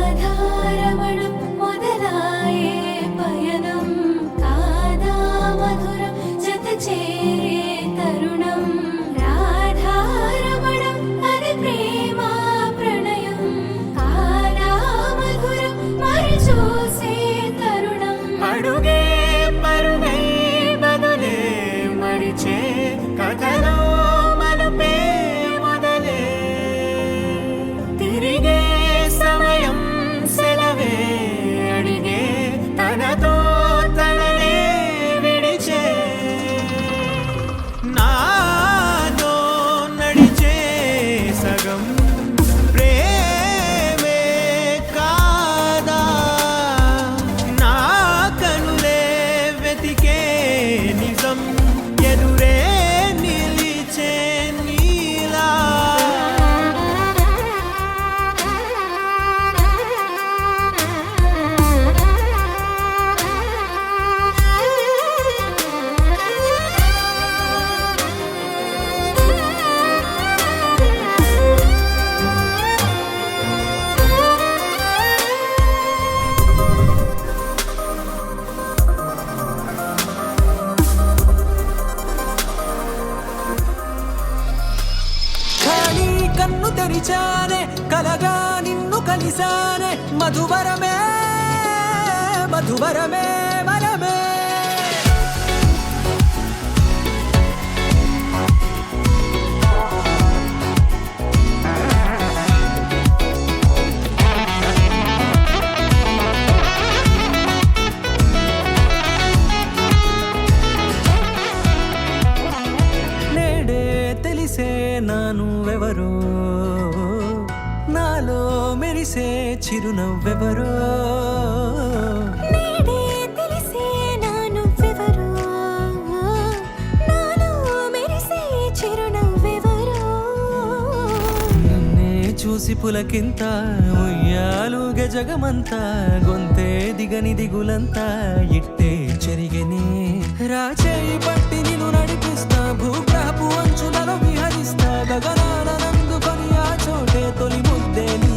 రాధారమణం మొదలాయే పయనం కాదా మధురం జత చేరే తరుణం రాధారమణం అది ప్రేమ ప్రణయం కాదా మధురం మరి చూసే తరుణం అడుగే పరుగే బదులే మరిచే కథలో మలుపే మొదలే తిరిగే సమయం సెలవే అడిగే తనతో తననే విడిచే నాతో నడిచే సగం ప్రేమే కాదా నా కనులే వెతికే నిజం ఎదురే నిలిచే నీలా ఖాళీ కన్ను తెరిచానే కలగా నిన్ను కలిసానే మధువరమే మధువరమే వరమే నేడే తెలిసే నానువెవరో నాలో మెరిసే చిరునవ్వెవరో నేడే తెలిసే నానువ్వెవరో నాలో మెరిసే చిరునవ్వెవరో నిన్నే చూసి పులకింత ఉయ్యాలుగ జగమంతా గొంతే దిగని దిగులంతా ఇట్టే చెరిగని రాచేయి పట్టి నిన్ను నడిపిస్తా భూగ్రహపు అంచులలో విహరిస్తా గగనాల నందుకొని ఆ చోటే తొలి ముద్దే నీ